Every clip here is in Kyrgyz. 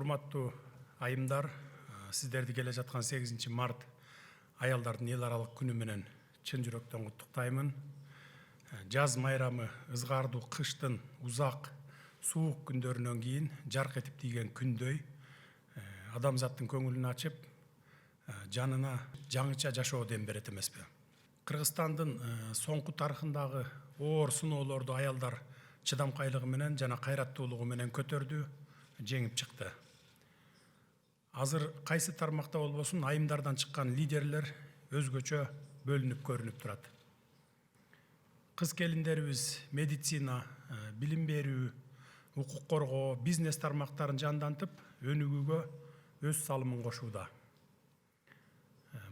Урматтуу айымдар, сиздерди келе жаткан 8 март аялдардын эл аралык күнү менен чын жүрөктөн куттуктаймын. Жаз майрамы ызгаардуу кыштын узак суук күндөрүнөн кийин жарк этип тийген күндөй адамзаттын көңүлүн ачып, жанына жаңыча жашоо дем берет эмеспи. Кыргызстандын соңку тарыхындагы оор сыноолорду аялдар чыдамкайлыгы менен жана кайраттуулугу менен көтөрдү, жеңип чыкты. Азыр кайсы тармакта болбосун айымдардан чыккан лидерлер өзгөчө бөлүнүп көрүнүп турат. Кыз келиндерибиз медицина, билим берүү, укук коргоо, бизнес тармактарын жандантып, өнүгүүгө өз салымын кошууда.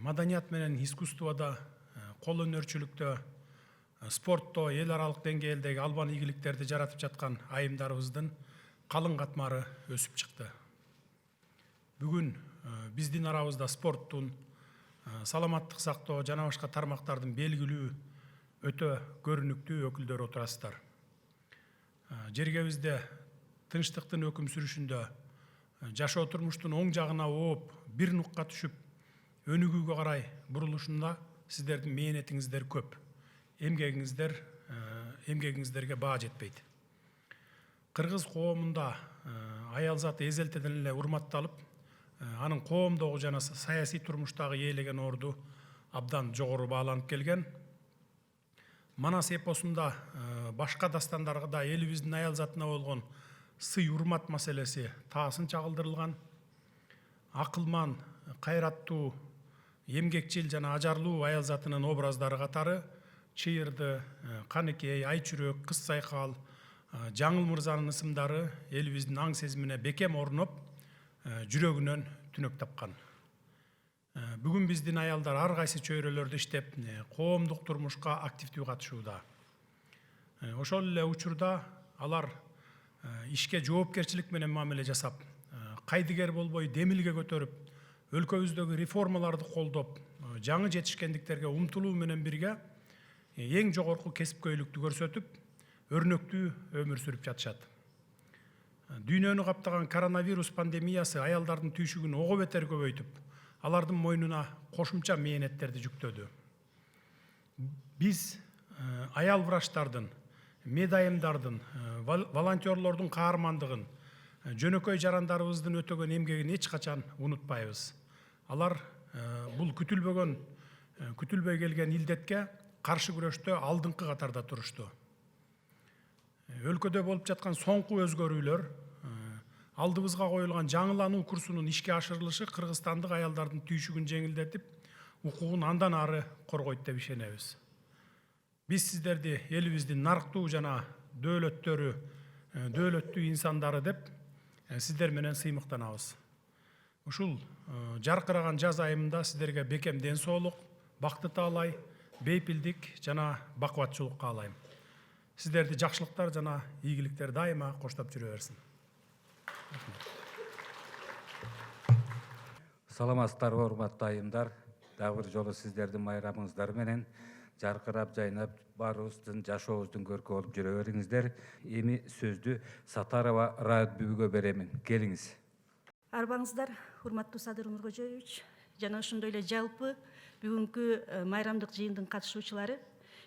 Маданият менен искусствода, кол өнөрчүлүктө, спортто эл аралык деңгээлдеги албан ийгиликтерди жаратып жаткан айымдарыбыздын калың катмары өсүп чыкты. Бүгүн биздин арабызда спорттун, саламаттык сактоо жана башка тармактардын белгилүү өтө көрүнүктүү өкүлдөрү отурасыздар. Жергебизде тынчтыктын өкүм сүрүшүндө жашоо турмуштун оң жагына ооп, бир нукка түшүп, өнүгүүгө карай бурулушунда сиздердин мээнетиңиздер көп. Эмгегиңиздерге баа жетпейт. Кыргыз коомунда аял заты эзелтеден эле урматталып, анын коомдогу жана саясий турмуштагы ээлеген орду абдан жогору бааланып келген. Манас эпосунда башка дастандарда элибиздин аял затына болгон сый урмат маселеси таасын чагылдырылган. Акылман, кайраттуу, эмгекчил жана ажарлуу аял затынын образдары катары Чыйырды, Каныкей, Айчүрөк, Кыз Сайкал, Жаңыл мырзанын ысымдары элибиздин аң сезимине бекем орноп, жүрөгүнөн түнөк тапкан. Бүгүн биздин аялдар ар кайсы чөйрөлөрдө иштеп, коомдук турмушка активдүү катышууда. Ошол эле учурда алар ишке жоопкерчилик менен мамиле жасап, кайдыгер болбой демилге көтөрүп, өлкөбүздөгү реформаларды колдоп, жаңы жетишкендиктерге умтулуу менен бирге эң жогорку кесипкөйлүктү көрсөтүп, өрнөктүү өмүр сүрүп жатышат. Дүйнөнү каптаган коронавирус пандемиясы аялдардын түйшүгүн ого бетер көбөйтүп, алардын мойнуна кошумча мээнеттерди жүктөдү. Биз аял врачтардын, медайымдардын, волонтерлордун каармандыгын, жөнөкөй жарандарыбыздын өтөгөн эмгегин эч качан унутпайбыз. Алар бул күтүлбөй келген илдетке каршы күрөштө алдыңкы катарда турушту. Өлкөдө болуп жаткан соңку өзгөрүүлөр, алдыбызга коюлган жаңылануу курсунун ишке ашырылышы кыргызстандык аялдардын түйшүгүн жеңилдетип, укугун андан ары коргойт деп ишенебиз. Биз сиздерди элибиздин нарктуу жана дөөлөттүү инсандары деп сиздер менен сыймыктанабыз. Ушул жаркыраган жаз айымында сиздерге бекем ден соолук, бакты таалай, бейпилдик жана бакубатчылык каалайм. Сиздерди жакшылыктар жана ийгиликтер дайыма коштоп жүрө берсин. Саламатсыздарбы, урматтуу айымдар. Дагы бир жолу сиздердин майрамыңыздар менен жаркырап жайнап баарыбыздын жашообуздун көркү болуп жүрө бериңиздер. Эми сөздү Сатарова Раат Бүбүгө беремин. Келиңиз. Арбаңыздар, урматтуу Садыр Нуркожоевич, жана ошондой эле жалпы бүгүнкү майрамдык жыйындын катышуучулары.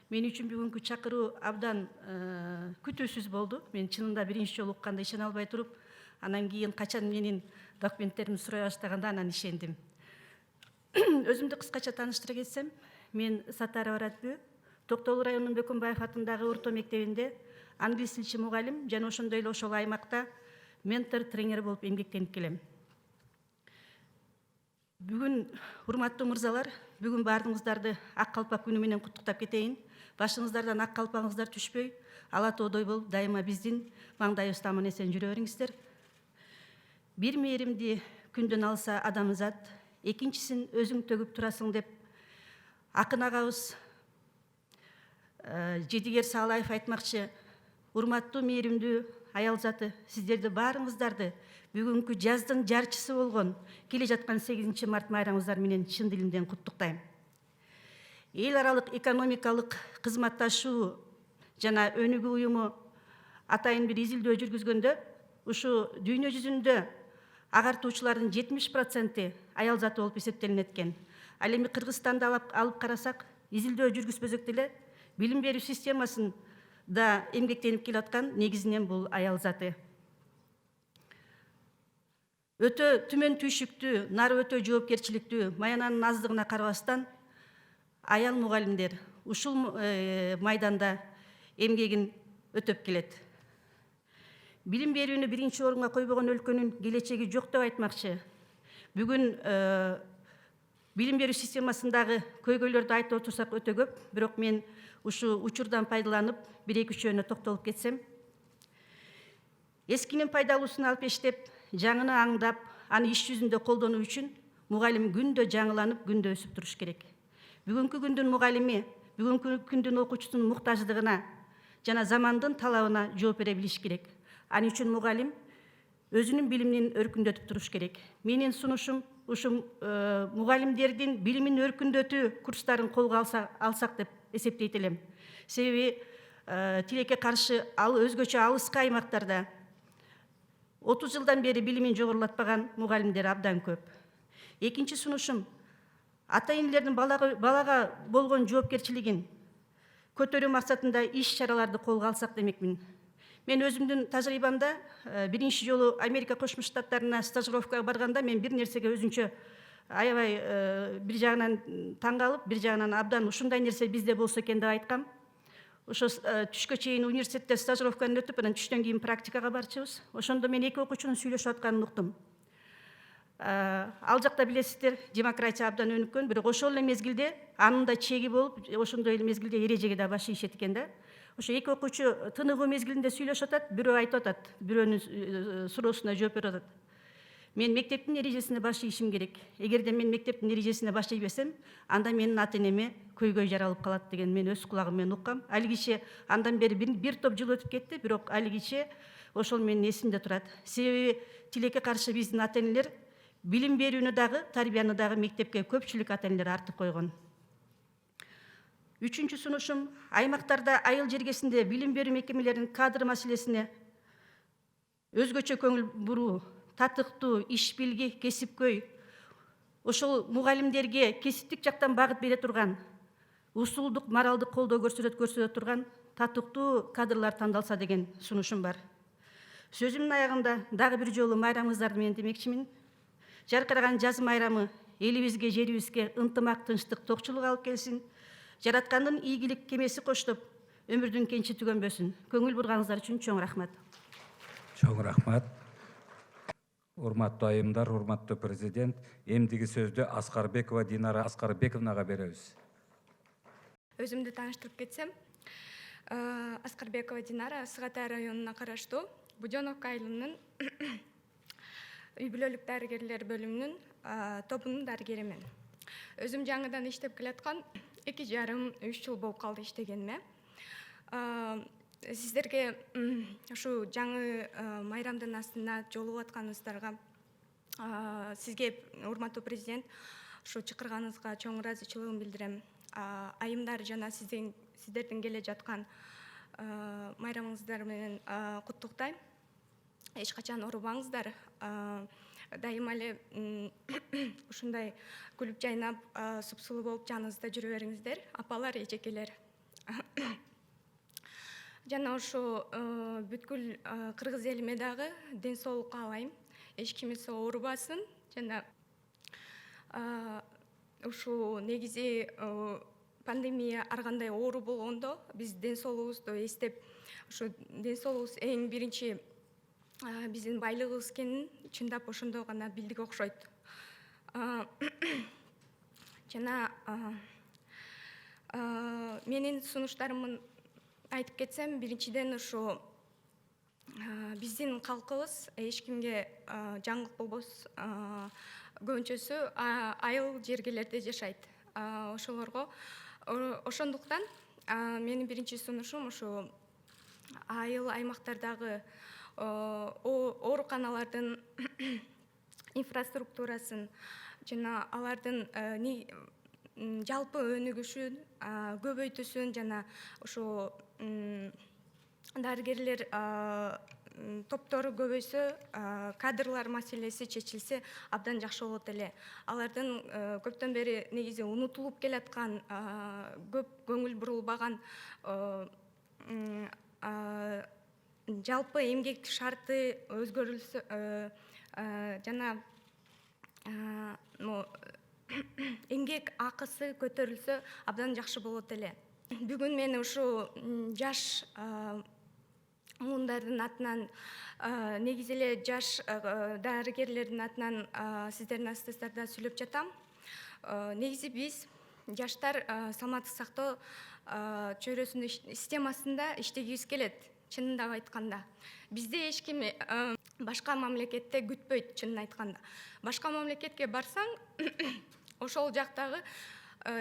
Мен үчүн бүгүнкү чакыруу абдан күтүүсүз болду. Мен чынында биринчи жолу укканда ишене албай туруп, анан кийин качан менин документтеримди сурай баштаганда анан ишендим. Өзүмдү кыскача тааныштыра кетсем, мен Сатарова Раат Бүбү, Токтогул районунун Бөкөнбаев атындагы орто мектебинде англис тилчи мугалим жана ошондой эле ошол аймакта ментор тренер болуп эмгектенип келем. Бүгүн урматтуу мырзалар, бүгүн баарыңыздарды ак калпак күнү менен куттуктап кетейин. Башыңыздардан ак калпагыңыздар түшпөй, ала тоодой болуп, дайыма биздин маңдайыбызда аман эсен жүрө бериңиздер. Бир мээримди күндөн алса адамзат, экинчисин өзүң төгүп турасың деп акын агабыз Жедигер Саалаев айтмакчы. Урматтуу мээримдүү аял заты, сиздерди баарыңыздарды бүгүнкү жаздын жарчысы болгон келе жаткан 8 март майрамыңыздар менен чын дилимден куттуктайм. Эл аралык экономикалык кызматташуу жана өнүгүү уюму атайын бир изилдөө жүргүзгөндө, ушу дүйнө жүзүндө агартуучулардын 70% аял заты болуп эсептелинет экен. Ал эми Кыргызстанды алып карасак, изилдөө жүргүзбөсөк деле билим берүү системасында эмгектенип келаткан негизинен бул аял заты. Өтө түмөн түйшүктүү, нары өтө жоопкерчиликтүү, маянанын аздыгына карабастан аял мугалимдер ушул майданда эмгегин өтөп келет. Билим берүүнү биринчи орунга койбогон өлкөнүн келечеги жок деп айтмакчы. Бүгүн билим берүү системасындагы көйгөйлөрдү айтып отурсак өтө көп, бирок мен ушу учурдан пайдаланып бир-эки үчөөнө токтолуп кетсем. Эскинин пайдалуусун алып эштеп, жаңыны аңдап, аны иш жүзүндө колдонуу үчүн мугалим күндө жаңыланып, күндө өсүп туруш керек. Бүгүнкү күндүн мугалими, бүгүнкү күндүн окуучусунун муктаждыгына жана замандын талабына жооп бере билиш керек. Аны үчүн мугалим өзүнүн билимин өркүндөтүп туруш керек. Менин сунушум ушу мугалимдердин билимин өркүндөтүү курстарын колго алсак деп эсептейт элем. Себеби тилекке каршы өзгөчө алыскы аймактарда 30 жылдан бери билимин жогорулатпаган мугалимдер абдан көп. Экинчи сунушум, ата-энелердин балага болгон жоопкерчилигин көтөрүү максатында иш чараларды колго алсак демекмин. Мен өзүмдүн тажрыйбамда биринчи жолу Америка Кошмо Штаттарына стажировкага барганда мен бир нерсеге өзүнчө аябай бир жагынан таң калып, бир жагынан абдан ушундай нерсе бизде болсо экен деп айткам. Ошо түшкө чейин университетте стажировканы өтүп, анан түштөн кийин практикага барчыбыз. Ошондо мен эки окуучунун сүйлөшүп атканын уктум. Ал жакта билесиздер, демократия абдан өнүккөн, бирок ошол эле мезгилде анын да чеги болуп, ошондой эле мезгилде эрежеге да баш ийишет экен да. Ошо эки окуучу тыныгуу мезгилинде сүйлөшүп атат, бирөө айтып атат, бирөөнүн суроосуна жооп берип атат. Мен мектептин эрежесине баш ийишим керек. Эгерде мен мектептин эрежесине баш ийбесем, анда менин ата-энеме көйгөй жаралып калат деген мен өз кулагым менен уккам. Али киши андан бери бир топ жыл өтүп кетти, бирок али киши ошол менин эсимде турат. Себеби тилекке каршы биздин ата-энелер билим берүүнү дагы, тарбияны дагы мектепке көпчүлүк ата-энелер артып койгон. Үчүнчү сунушум, аймактарда айыл жергесинде билим берүү мекемелеринин кадр маселесине өзгөчө көңүл буруу, татыктуу, иш билги, кесипкөй, ошол мугалимдерге кесиптик жактан багыт бере турган, усулдук, моралдык колдоо көрсөтө турган татыктуу кадрлар тандалса деген сунушум бар. Сөзүмдүн аягында дагы бир жолу майрамыңыздарды менен демекчимин. Жаркыраган жаз майрамы элибизге, жерибизге ынтымак, тынчтык, токчулук алып келсин. Жараткандын ийгилик кемеси коштоп, өмүрдүн кенчи түгөнбөсүн. Көңүл бурганыңыздар үчүн чоң рахмат. Чоң рахмат. Урматтуу айымдар, урматтуу президент, эмдиги сөздү Аскарбекова Динара Аскарбековнага беребиз. Өзүмдү тааныштырып кетсем, Аскарбекова Динара Сыгатай районуна караштуу Будёновка айылынын үй бүлөлүк дарыгерлер бөлүмүнүн тобунун дарыгеримен. Өзүм жаңыдан иштеп келаткан 2,5-3 жыл болуп калды иштегениме. Сиздерге ушу жаңы майрамдын астына жолугуп атканыңыздарга, сизге урматтуу президент ушу чакырганыңызга чоң ыраазычылыгымды билдирем. Айымдар жана сиздердин келе жаткан майрамыңыздар менен куттуктайм. Эч качан оорубаңыздар. Дайыма эле ушундай күлүп жайнап, супсулуу болуп жаныңызда жүрө бериңиздер, апалар, эжекелер. Жана ушу бүткүл кыргыз элиме дагы ден соолук каалайм. Эч кимиси оорубасын. Жана ушу негизи пандемия ар кандай оору болгондо биз ден соолугубузду эстеп, ушу ден соолугубуз эң биринчи биздин байлыгыбыз экенин чындап ошондо гана билдик окшойт. Жана менин сунуштарымын айтып кетсем, биринчиден ушу биздин калкыбыз эч кимге жаңылык болбос, көбүнчөсү айыл жергелерде жашайт. Ошондуктан менин биринчи сунушум ушу айыл аймактардагы ооруканалардын инфраструктурасын жана алардын жалпы өнүгүшүн көбөйтүүсүн жана ушу дарыгерлер топтору көбөйсө, кадрлар маселеси чечилсе абдан жакшы болот эле. Алардын көптөн бери негизи унутулуп келаткан, көп көңүл бурулбаган жалпы эмгек шарты өзгөрүлсө жана эмгек акысы көтөрүлсө абдан жакшы болот эле. Бүгүн мен ушу жаш муундардын атынан, негизи эле жаш дарыгерлердин атынан сиздердин астыңыздарда сүйлөп жатам. Негизи биз жаштар саламаттык сактоо чөйрөсүнүн системасында иштегибиз келет, чынындап айтканда. Бизде эч ким башка мамлекетте күтпөйт, чынын айтканда. Башка мамлекетке барсаң, ошол жактагы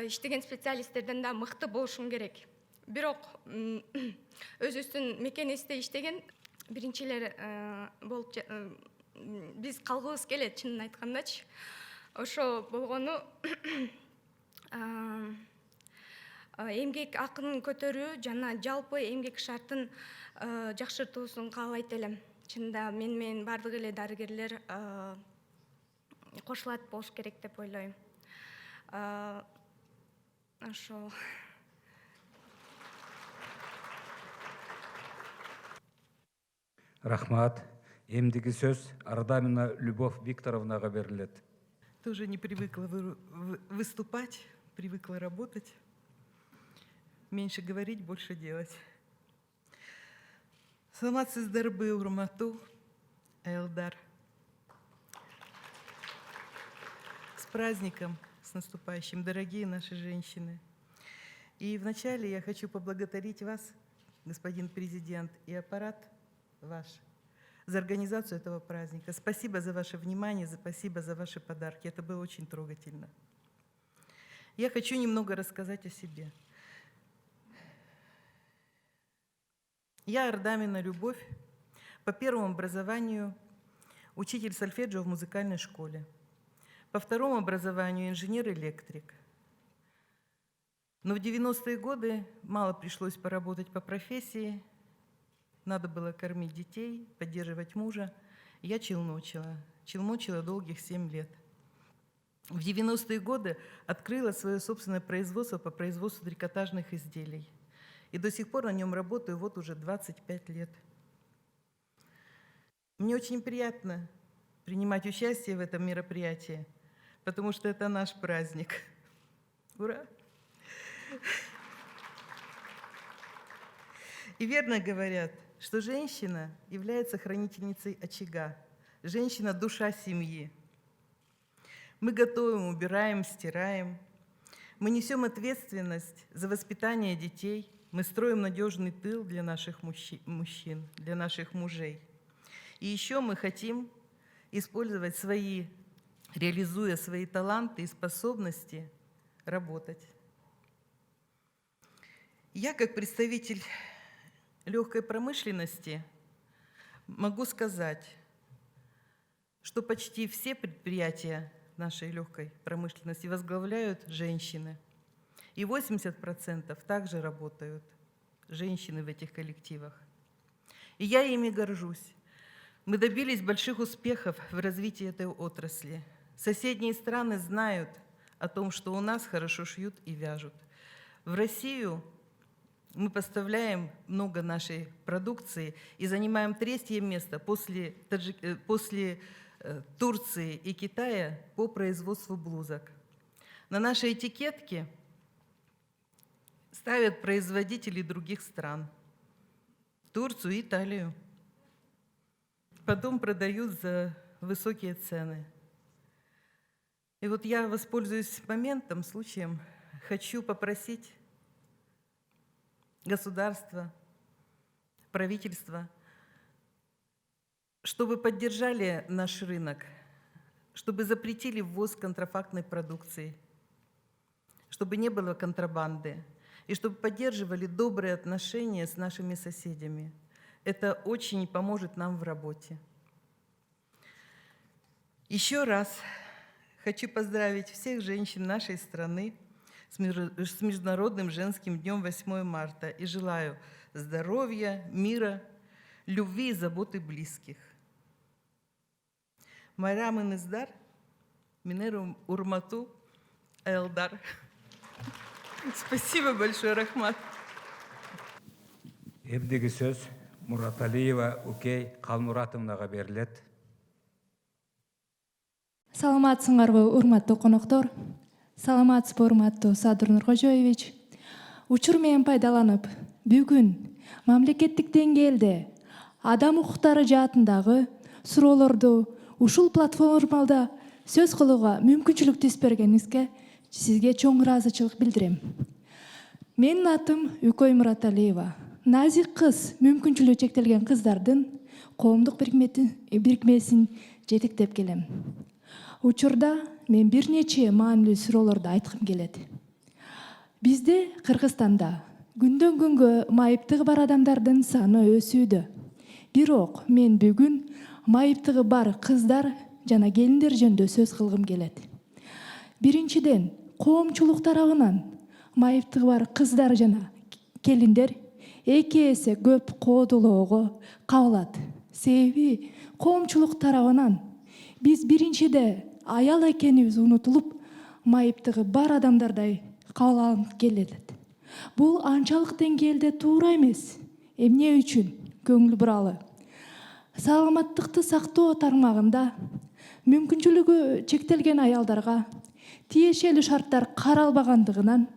иштеген специалисттерден да мыкты болушуң керек. Бирок өзүбүздүн мекенибизде иштеген биринчилер болуп биз калгыбыз келет, чынын айткандачы. Ошо болгону эмгек акынын көтөрүү жана жалпы эмгек шартын жакшыртуусун каалайт элем. Чынында мен менен бардык эле дарыгерлер кошулат болуш керек деп ойлойм. Ошо. Рахмат. Эмдиги сөз Ардамина Любовь Викторовнага берилет. Тоже не привыкла выступать, привыкла работать. Меньше говорить, больше делать. Саламатсыздарбы, урматтуу Элдар. С праздником, с наступающим, дорогие наши женщины. И вначале я хочу поблагодарить вас, господин президент, и аппарат ваш за организацию этого праздника. Спасибо за ваше внимание, спасибо за ваши подарки. Это было очень трогательно. Я хочу немного рассказать о себе. Я Ардамина Любовь, по первому образованию учитель сольфеджио в музыкальной школе, по второму образованию инженер-электрик. Но в 90-е годы мало пришлось поработать по профессии, надо было кормить детей, поддерживать мужа. Я челночила долгих 7 лет. В 90-е годы открыла свое собственное производство по производству трикотажных изделий. И до сих пор на нем работаю вот уже 25 лет. Мне очень приятно принимать участие в этом мероприятии, потому что это наш праздник. Ура! И верно говорят, что женщина является хранительницей очага, женщина – душа семьи. Мы готовим, убираем, стираем, мы несем ответственность за воспитание детей, мы строим надежный тыл для наших мужчин, для наших мужей. И еще мы хотим использовать реализуя свои таланты и способности, работать. Я, как представитель легкой промышленности, могу сказать, что почти все предприятия нашей легкой промышленности возглавляют женщины. И 80% также работают женщины в этих коллективах. И я ими горжусь. Мы добились больших успехов в развитии этой отрасли. Соседние страны знают о том, что у нас хорошо шьют и вяжут. В Россию мы поставляем много нашей продукции и занимаем 3-е место после Турции и Китая по производству блузок. На наши этикетки ставят производители других стран. Турцию, Италию. Потом продают за высокие цены. И вот я воспользуюсь моментом, случаем, хочу попросить государство, правительство, чтобы поддержали наш рынок, чтобы запретили ввоз контрафактной продукции, чтобы не было контрабанды, и чтобы поддерживали добрые отношения с нашими соседями. Это очень поможет нам в работе. Еще раз хочу поздравить всех женщин нашей страны с Международным женским днем 8 марта и желаю здоровья, мира, любви и заботы близких. Майрамын издар, минеру урмату элдар. Спасибо большое, Рахмат. Эмдеги сөз Мураталиева Укей Калмуратовнаға берілет. Саламатсыңарбы, урматтуу коноктор. Саламатсызбы, урматтуу Садыр Нуркожоевич. Учур менен пайдаланып, бүгүн мамлекеттик деңгээлде адам укуктары жаатындагы суроолорду ушул платформалда сөз кылууга мүмкүнчүлүк түз бергениңизге сизге чоң ыраазычылык билдирем. Менин атым Үкөй Мураталиева. Назик кыз мүмкүнчүлүгү чектелген кыздардын коомдук бирикмесин жетектеп келем. Учурда мен бир нече маанилүү суроолорду айткым келет. Бизде Кыргызстанда күндөн күнгө майыптыгы бар адамдардын саны өсүүдө. Бирок мен бүгүн майыптыгы бар кыздар жана келиндер жөнүндө сөз кылгым келет. Биринчиден, коомчулук тарабынан майыптыгы бар кыздар жана келиндер 2 эсе көп коодулоого кабылат. Себеби коомчулук тарабынан биз биринчиде аял экенибиз унутулуп, майыптыгы бар адамдардай кабыл алынып келет. Бул анчалык деңгээлде туура эмес. Эмне үчүн? Көңүл буралы. Саламаттыкты сактоо тармагында мүмкүнчүлүгү чектелген аялдарга тиешелүү шарттар каралбагандыгынан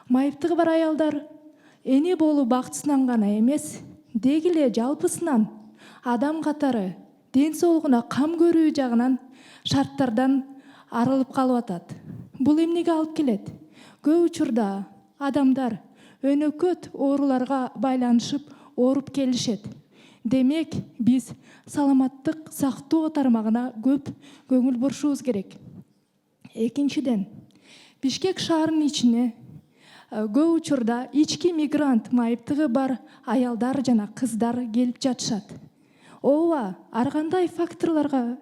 майыптыгы бар аялдар эне болуу бактысынан гана эмес, деги эле жалпысынан адам катары ден соолугуна кам көрүү жагынан шарттардан арылып калып атат. Бул эмнеге алып келет? Көп учурда адамдар өнөкөт ооруларга байланышып ооруп келишет. Демек, биз саламаттык сактоо тармагына көп көңүл бурушубуз керек. Экинчиден, Бишкек шаарынын ичине көп учурда ички мигрант майыптыгы бар аялдар жана кыздар келип жатышат. Ооба, ар кандай факторлорго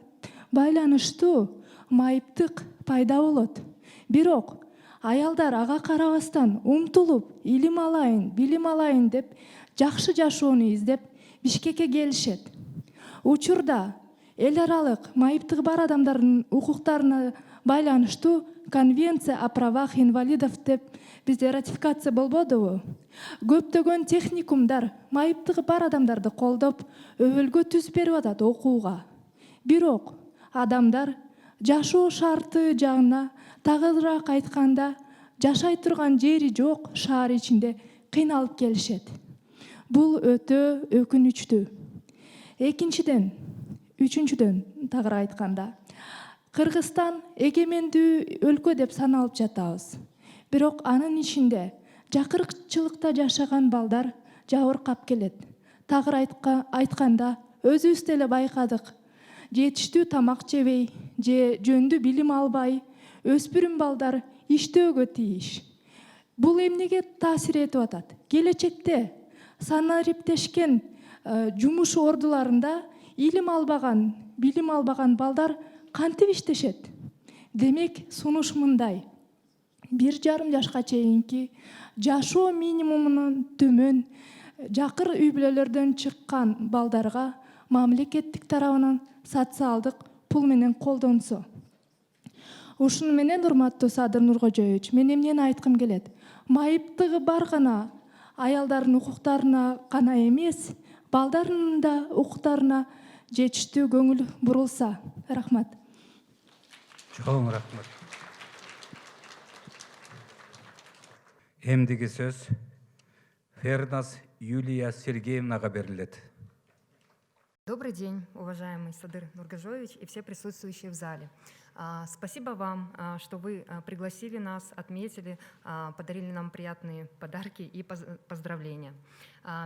байланыштуу майыптык пайда болот. Бирок аялдар ага карабастан умтулуп, илим алайын, билим алайын деп, жакшы жашоону издеп Бишкекке келишет. Учурда эл аралык майыптыгы бар адамдардын укуктарына байланыштуу Конвенция о правах инвалидов деп бизде ратификация болбодубу? Көптөгөн техникумдар майыптыгы бар адамдарды колдоп, өбөлгө түз берип атат окууга. Бирок адамдар жашоо шарты жагына тагыраак айтканда жашай турган жери жок шаар ичинде кыйналып келишет. Бул өтө өкүнүчтүү. Үчүнчүдөн тагыраак айтканда, Кыргызстан эгемендүү өлкө деп саналып жатабыз. Бирок анын ичинде жакырчылыкта жашаган балдар жабыркап келет. Тагыраак айтканда, өзүбүз деле байкадык. Жетиштүү тамак жебей, же жөндүү билим албай, өспүрүм балдар иштөөгө тийиш. Бул эмнеге таасир этип атат? Келечекте санариптешкен жумуш ордуларында илим албаган, билим албаган балдар кантип иштешет? Демек, сунуш мындай. 1,5 жашка чейинки жашоо минимумунун төмөн жакыр үй бүлөлөрдөн чыккан балдарга мамлекеттик тарабынан социалдык пул менен колдонсо. Ушуну менен, урматтуу Садыр Нуркожоевич, мен эмнени айткым келет? Майыптыгы бар гана аялдардын укуктарына гана эмес, балдардын да укуктарына жетиштүү көңүл бурулса. Рахмат. Чоң рахмат. Эмдиги сөз Фернас Юлия Сергеевнаға берилет. Добрый день, уважаемый Садыр Нуркожоевич и все присутствующие в зале. Спасибо вам, что вы пригласили нас, отметили, подарили нам приятные подарки и поздравления.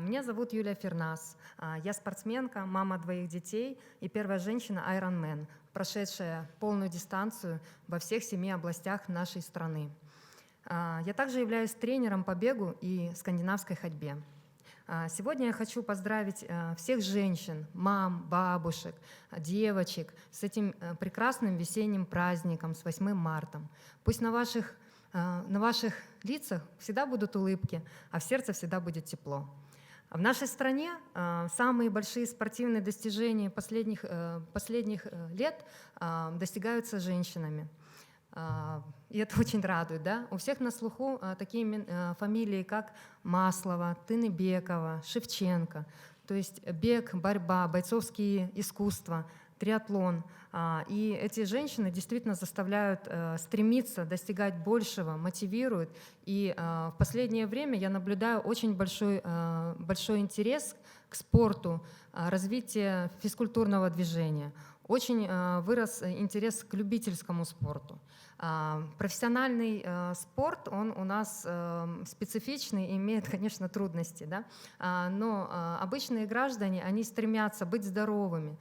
Меня зовут Юлия Фернас. Я спортсменка, мама 2 детей и первая женщина Ironman, прошедшая полную дистанцию во всех 7 областях нашей страны. Я также являюсь тренером по бегу и скандинавской ходьбе. Сегодня я хочу поздравить всех женщин, мам, бабушек, девочек с этим прекрасным весенним праздником, с 8 марта. Пусть на ваших на ваших лицах всегда будут улыбки, а в сердце всегда будет тепло. В нашей стране самые большие спортивные достижения последних лет достигаются женщинами. И это очень радует. Да? У всех на слуху такие фамилии, как Маслова, Тыныбекова, Шевченко. То есть бег, борьба, бойцовские искусства, триатлон. И эти женщины действительно заставляют стремиться достигать большего, мотивируют. И в последнее время я наблюдаю очень большой интерес к спорту, развитие физкультурного движения. Очень вырос интерес к любительскому спорту. Профессиональный спорт, он у нас специфичный и имеет, конечно, трудности, да? Но обычные граждане, они стремятся быть здоровыми,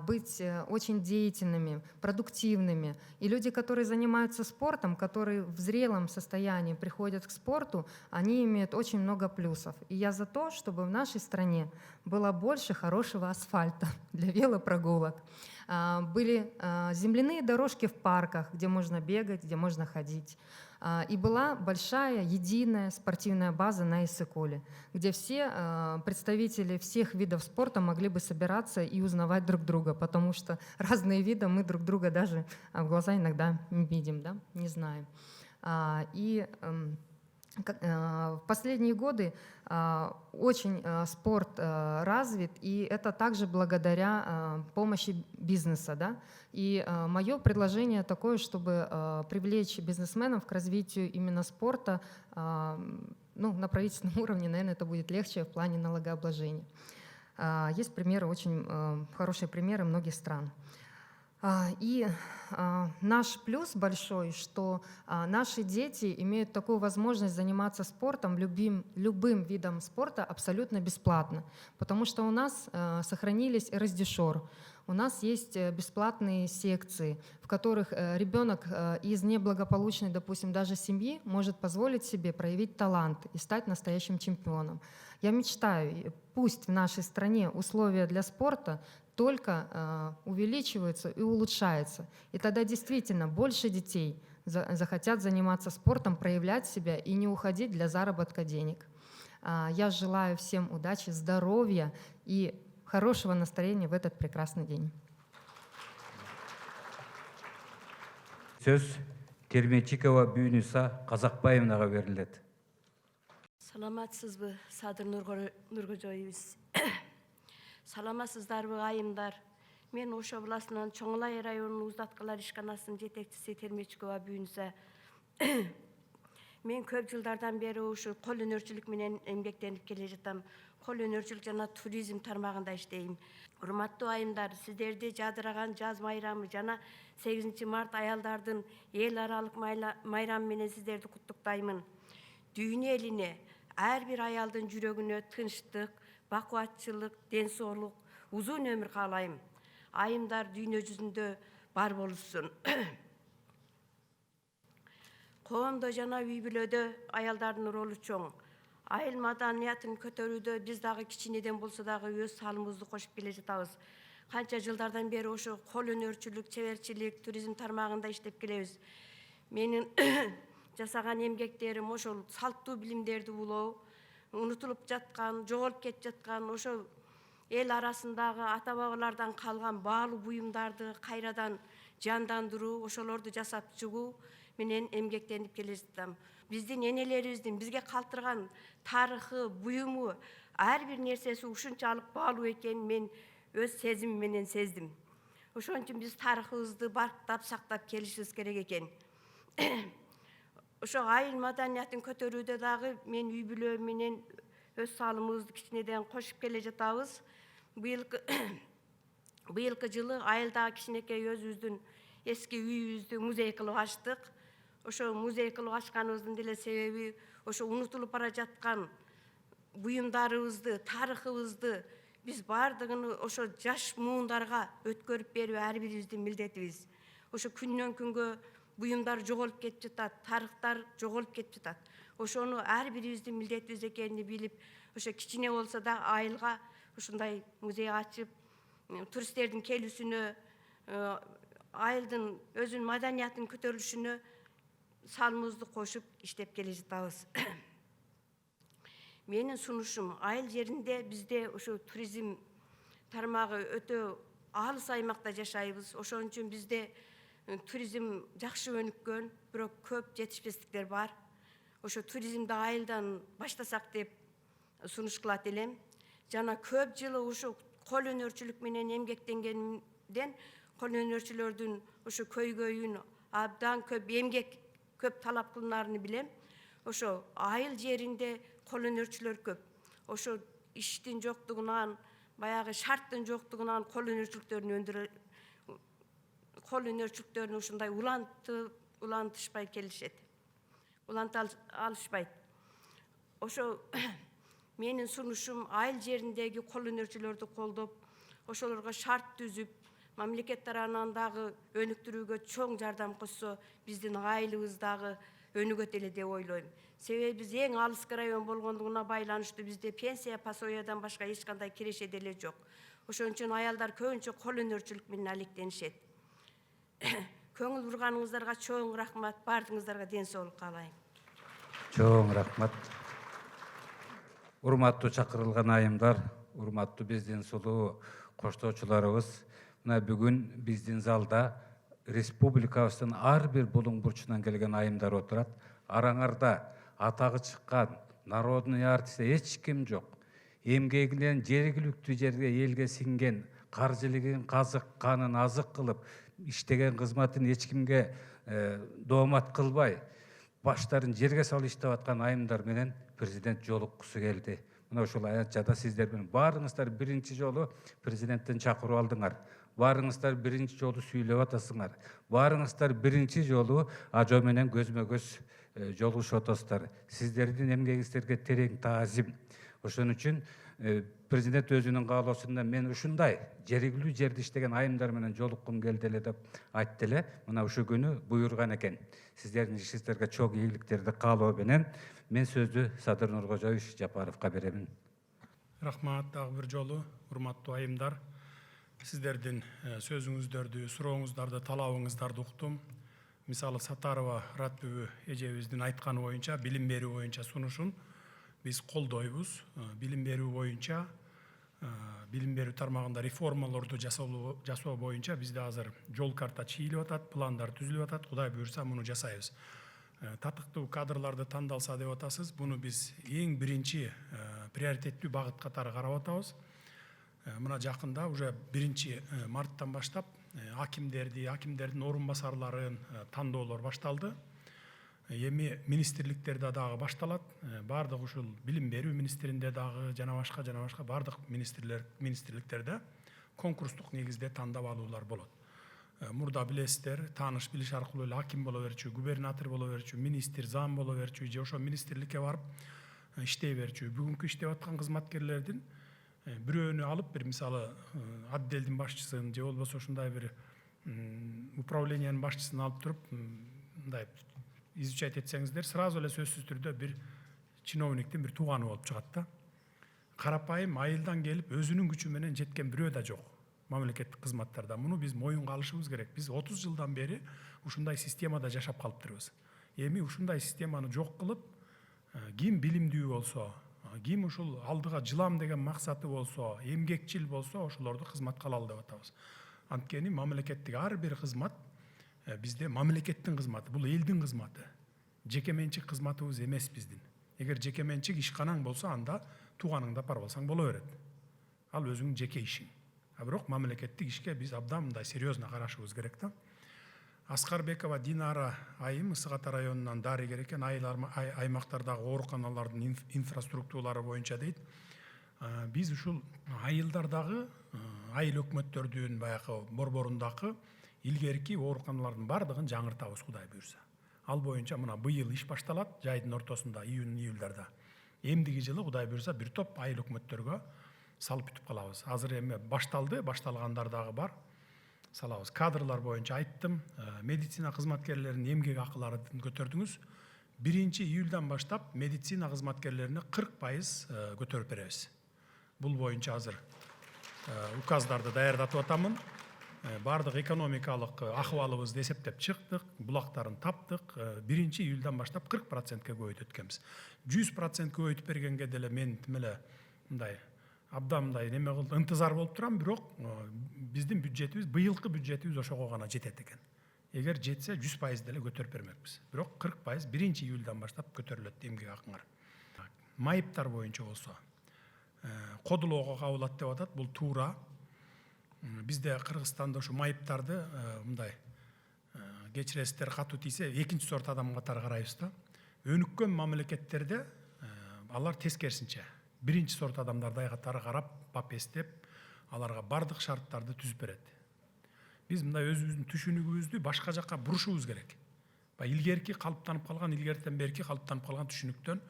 быть очень деятельными, продуктивными. И люди, которые занимаются спортом, которые в зрелом состоянии приходят к спорту, они имеют очень много плюсов. И я за то, чтобы в нашей стране было больше хорошего асфальта для велопрогулок. Были земляные дорожки в парках, где можно бегать, где можно ходить. И была большая, единая спортивная база на Иссык-Куле, где все представители всех видов спорта могли бы собираться и узнавать друг друга, потому что разные виды мы друг друга даже в глаза иногда не видим, да? Не знаем. И в последние годы очень спорт развит, и это также благодаря помощи бизнеса. Да? И мое предложение такое, чтобы привлечь бизнесменов к развитию именно спорта, на правительственном уровне, наверное, это будет легче в плане налогообложения. Есть примеры, очень хорошие примеры многих стран. И наш плюс большой, что наши дети имеют такую возможность заниматься спортом, любым видом спорта абсолютно бесплатно, потому что у нас сохранились раздешор, у нас есть бесплатные секции, в которых ребенок из неблагополучной, допустим, даже семьи может позволить себе проявить талант и стать настоящим чемпионом. Я мечтаю, пусть в нашей стране условия для спорта только увеличиваются и улучшаются. И тогда действительно больше детей захотят заниматься спортом, проявлять себя и не уходить для заработка денег. Я желаю всем удачи, здоровья и хорошего настроения в этот прекрасный день. Söz Термечикова Бюнүса Казакбаевнага берилет. Саламатсызбы, Садыр Нургожоевич. Саламатсыздарбы, айымдар. Мен Ош областынан Чоңлай районунун уздаткылар ишканасынын жетекчиси Термечикова Бюнүса. Мен көп жылдардан бери ушу кол өнөрчүлүк менен эмгектенип келе жатам. Кол өнөрчүлүк жана туризм тармагында иштейм. Урматтуу айымдар, сиздерди жадыраган жаз майрамы жана 8 март аялдардын эл аралык майрамы менен сиздерди куттуктаймын. Дүйнө элине, ар бир аялдын жүрөгүнө тынчтык, бакубатчылык, ден соолук, узун өмүр каалайм. Айымдар дүйнө жүзүндө бар болушсун. Коомдо жана үй бүлөдө аялдардын ролу чоң. Айыл маданиятын көтөрүүдө биз дагы кичинеден болсо дагы өз салымыбызды кошуп келе жатабыз. Канча жылдардан бери ошо кол өнөрчүлүк, чеберчилик, туризм тармагында иштеп келебиз. Менин жасаган эмгектерим ошол салттуу билимдерди улоо, унутулуп жаткан, жоголуп кетип жаткан, ошо эл арасындагы ата бабалардан калган баалуу буюмдарды кайрадан жандандыруу, ошолорду жасап чыгуу менен эмгектенип келе жатам. Биздин энелерибиздин бизге калтырган тарыхы, буюму, ар бир нерсеси ушунчалык баалуу экенин мен өз сезимим менен сездим. Ошон үчүн биз тарыхыбызды барктап, сактап келишибиз керек экен. Ошо айыл маданиятын көтөрүүдө дагы мен үй бүлө менен өз салымыбызды кичинеден кошуп келе жатабыз. Быйылкы жылы айылдагы кичинекей өзүбүздүн эски үйүбүздү музей кылып ачтык. Ошо музей кылып ачканыбыздын деле себеби ошо унутулуп бара жаткан буюмдарыбызды, тарыхыбызды биз бардыгын ошо жаш муундарга өткөрүп берүү ар бирибиздин милдетибиз. Ошо күндөн күнгө буюмдар жоголуп кетип жатат, тарыхтар жоголуп кетип жатат. Ошону ар бирибиздин милдетибиз экенин билип, ошо кичине болсо да айылга ушундай музей ачып, туристтердин келүүсүнө, айылдын өзүнүн маданиятынын көтөрүлүшүнө салымыбызды кошуп иштеп келе жатабыз. Менин сунушум айыл жеринде бизде ошо туризм тармагы өтө алыс аймакта жашайбыз. Ошон үчүн бизде туризм жакшы өнүккөн, бирок көп жетишпестиктер бар. Ошо туризмди айылдан баштасак деп сунуш кылат элем. Жана көп жылы ушу кол өнөрчүлүк менен эмгектенгенден кол өнөрчүлөрдүн ошо көйгөйүн абдан көп эмгек көп талап кылынаарын билем. Ошо айыл жеринде кол өнөрчүлөр көп. Ошо иштин жоктугунан, баягы шарттын жоктугунан кол өнөрчүлүктөрүн ушундай улантышпай келишет. Уланта алышпайт. Ошо менин сунушум айыл жериндеги кол өнөрчүлөрдү колдоп, ошолорго шарт түзүп, мамлекет тарабынан дагы өнүктүрүүгө чоң жардам кошсо, биздин айылыбыз дагы өнүгөт эле деп ойлойм. Себеби биз эң алыскы район болгондугуна байланыштуу бизде пенсия, пособиядан башка эч кандай киреше деле жок. Ошон үчүн аялдар көбүнчө кол өнөрчүлүк менен алектенишет. Көңүл бурганыңыздарга чоң рахмат, бардыгыңыздарга ден соолук каалайм. Чоң рахмат. Урматтуу чакырылган айымдар, урматтуу биздин сулуу коштоочуларыбыз, мына бүгүн биздин залда республикабыздын ар бир булуң бурчунан келген айымдар отурат. Араңарда атагы чыккан народный артист эч ким жок. Эмгегинен жергиликтүү жерге элге сиңген, каржылыгын казык, канын азык кылып иштеген кызматын эч кимге доомат кылбай, баштарын жерге салып иштеп аткан айымдар менен президент жолуккусу келди. Мына ушул аянтчада сиздер менен баарыңыздар биринчи жолу президенттен чакыруу алдыңар. Баарыңыздар биринчи жолу сүйлөп атасыңар. Баарыңыздар биринчи жолу ажо менен көзмө көз жолугушуп атасыздар. Сиздердин эмгегиңиздерге терең таазим. Ошон үчүн президент өзүнүн каалоосунда мен ушундай жергиликтүү жерде иштеген айымдар менен жолуккум келди эле деп айтты эле. Мына ушул күнү буйруган экен. Сиздердин ишиңиздерге чоң ийгиликтерди каалоо менен мен сөздү Садыр Нуркожоевич Жапаровго беремин. Рахмат дагы бир жолу, урматтуу айымдар. Сиздердин сөзүңүздөрдү, сурооңуздарды, талабыңыздарды уктум. Мисалы Сатарова Ратбүбү эжебиздин айтканы боюнча, билим берүү боюнча сунушун биз колдойбуз. Билим берүү боюнча, билим берүү тармагында реформаларды жасоо боюнча бизде азыр жол карта чийилип атат, пландар түзүлүп атат. Кудай буйрса муну жасайбыз. Татыктуу кадрларды тандалса деп атасыз. Буну биз эң биринчи приоритеттүү багыт катары карап атабыз. Мына жакында уже 1 марттан баштап акимдердин орун басарларын тандоолор башталды. Эми министрликтерде дагы башталат. Бардык ушул билим берүү министринде дагы жана башка бардык министрликтерде конкурстук негизде тандап алуулар болот. Мурда билесиздер, тааныш билиш аркылуу эле аким боло берчү, губернатор боло берчү, министр, зам боло берчү, же ошо министрликке барып иштей берчү. Бүгүнкү иштеп аткан кызматкерлердин бирөөнү алып, бир мисалы отделдин башчысын же болбосо ушундай бир управлениянын башчысын алып туруп, мындай изучать этсеңиздер, сразу эле сөзсүз түрдө бир чиновниктин бир тууганы болуп чыгат да. Карапайым айылдан келип өзүнүн күчү менен жеткен бирөө да жок мамлекеттик кызматтарда. Муну биз моюнга алышыбыз керек. Биз 30 жылдан бери ушундай системада жашап калыптырбыз. Эми ушундай системаны жок кылып, ким билимдүү болсо, ким ушул алдыга жылам деген максаты болсо, эмгекчил болсо, ошолорду кызматка алалы деп атабыз. Анткени мамлекеттик ар бир кызмат бизде мамлекеттин кызматы, бул элдин кызматы. Жеке менчик кызматыбыз эмес биздин. Эгер жеке менчик ишканаң болсо, анда тууганыңды апарып алсаң боло берет. Ал өзүңдүн жеке ишиң. А бирок мамлекеттик ишке биз абдан мындай серьезно карашыбыз керек да. Аскарбекова Динара айым Ысык Ата районунан дарыгер экен, аймактардагы ооруканалардын инфраструктуралары боюнча дейт. Биз ушул айылдардагы айыл өкмөттөрдүн баягы борборундагы илгерки ооруканалардын бардыгын жаңыртабыз Кудай буйрса. Ал боюнча мына быйыл иш башталат, жайдын ортосунда, июнь-июльдарда. Эмдиги жылы Кудай буйрса бир топ айыл өкмөттөргө салып бүтүп калабыз. Азыр эми башталды, башталгандар дагы бар. Салабыз. Кадрлар боюнча айттым, медицина кызматкерлеринин эмгек акыларын көтөрдүңүз. 1-июльдан баштап медицина кызматкерлерине 40% көтөрүп беребиз. Бул боюнча азыр указдарды даярдатып атамын. бардык экономикалык акыбалыбызды эсептеп чыктык, булактарын таптык. 1-июлдан баштап 40%ке көбөйтүп эткенбиз. 100% көбөйтүп бергенге деле мен эле мындай абдан мындай неме кылды, ынтызар болуп турам, бирок биздин бюджетибиз, быйылкы бюджетибиз ошого гана жетет экен. Эгер жетсе 100% деле көтөрүп бермекпиз. Бирок 40% 1-июлдан баштап көтөрүлөт эмгек акыңар. Майыптар боюнча болсо кодулоого кабылат деп атат. Бул туура. Бизде Кыргызстанда ушу майыптарды мындай кечиресиздер, катуу тийсе, экинчи сорт адам катары карайбыз да. Өнүккөн мамлекеттерде алар тескерисинче 1-инчи сорт адамдардай катары карап, эстеп, аларга бардык шарттарды түзүп берет. Биз мындай өзүбүздүн түшүнүгүбүздү башка жакка бурушубуз керек. Илгерки калыптанып калган, илгертен берки калыптанып калган түшүнүктөн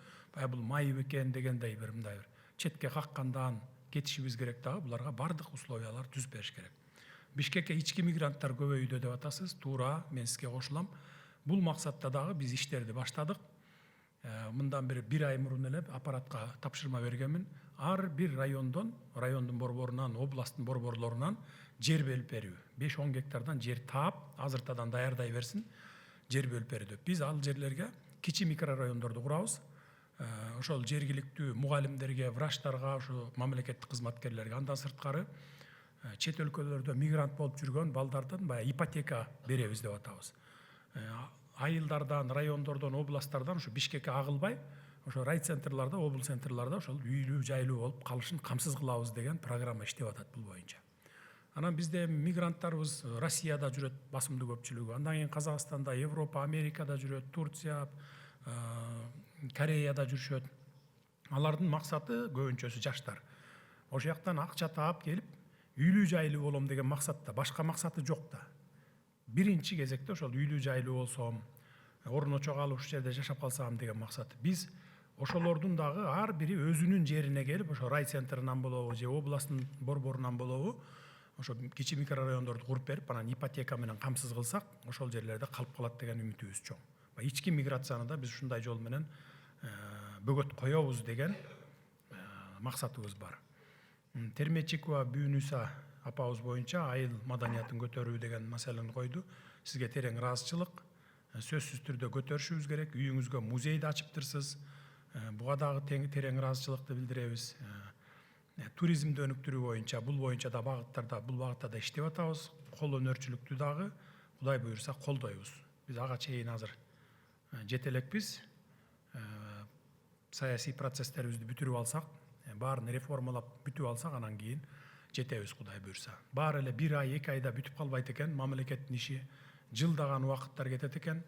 бул майып экен дегендей бир мындай бир четке каккандан кетишибиз керек дагы. Буларга бардык условиялар түзүп бериш керек. Бишкекке ички мигранттар көбөйүүдө деп атасыз. Туура, мен сизге кошулам. Бул максатта дагы биз иштерди баштадык. Мындан бир ай мурун эле аппаратка тапшырма бергенмин. Ар бир райондун борборунан, областтын борборлорунан жер бөлүп берүү. 5-10 гектардан жер таап, азыртадан даярдай берсин, жер бөлүп берүүдө. Биз ал жерлерге кичи микрорайондорду курабыз. Ошол жергиликтүү мугалимдерге, врачтарга, ошо мамлекеттик кызматкерлерге, андан сырткары чет өлкөлөрдө мигрант болуп жүргөн балдардан ипотека беребиз деп атабыз. Айылдардан, райондордон, областтардан ошо Бишкекке агылбай, ошо райцентрларда, обл центрларда ошол үйлүү, жайлуу болуп калышын камсыз кылабыз деген программа иштеп атат бул боюнча. Анан бизде мигранттарыбыз Россияда жүрөт, басымдуу көпчүлүгү. Андан кийин Казакстанда, Европа, Америкада жүрөт, Турция, Кореяда жүрүшөт. Алардын максаты көбүнчөсү жаштар. Ошол жактан акча таап келип, үйлүү жайлуу болом деген максатта, башка максаты жок да. Биринчи кезекте ошол үйлүү жайлуу болсом, орночо калып ушул жерде жашап калсам деген максаты. Биз ошолордун дагы ар бири өзүнүн жерине келип, ошо райцентринан болобу, же областтын борборунан болобу, ошо кичи микрорайондорду куруп берип, анан ипотека менен камсыз кылсак, ошол жерлерде калып калат деген үмүтүбүз чоң. Ички миграцияны да биз ушундай жол менен бөгөт коебуз деген максатыбыз бар. Термечикова Бүүнүса апабыз боюнча айыл маданиятын көтөрүү деген маселени койду. Сизге терең ыраазычылык. Сөзсүз түрдө көтөрүшүбүз керек. Үйүңүзгө музейди ачыптырсыз. Буга дагы терең ыраазычылыкты билдиребиз. Туризмди өнүктүрүү боюнча, бул боюнча да бул багытта да иштеп атабыз. Кол өнөрчүлүктү дагы Кудай буйрса колдойбуз. Биз ага чейин азыр жете элекпиз. Саясий процесстерибизди бүтүрүп алсак, баарын реформалап бүтүп алсак, анан кийин жетебиз Кудай буйрса. Баары эле 1 ай, 2 айда бүтүп калбайт экен. Мамлекеттин иши жылдаган убакыттар кетет экен.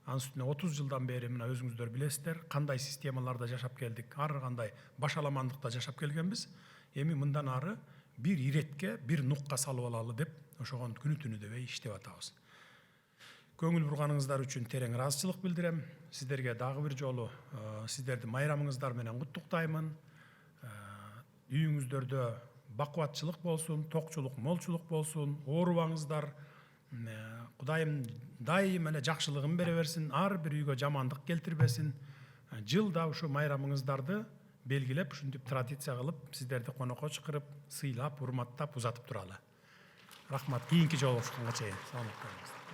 Анын үстүнө 30 жылдан бери мына өзүңүздөр билесиздер, кандай системаларда жашап келдик, ар кандай башаламандыкта жашап келгенбиз. Эми мындан ары бир иретке, бир нукка салып алалы деп, ошогон күнү түнү дебей иштеп атабыз. Көңүл бурганыңыздар үчүн терең ыраазычылык билдирем. Сиздерге дагы бир жолу сиздерди майрамыңыздар менен куттуктаймын. Үйүңүздөрдө бакубатчылык болсун, токчулук, молчулук болсун, оорубаңыздар. Кудайым дайым эле жакшылыгын бере берсин, ар бир үйгө жамандык келтирбесин. Жылда ушу майрамыңыздарды белгилеп, ушинтип традиция кылып, сиздерди конокко чакырып, сыйлап, урматтап, узатып туралы. Рахмат. Кийинки жолугушканга чейин. Саламат болуңуздар.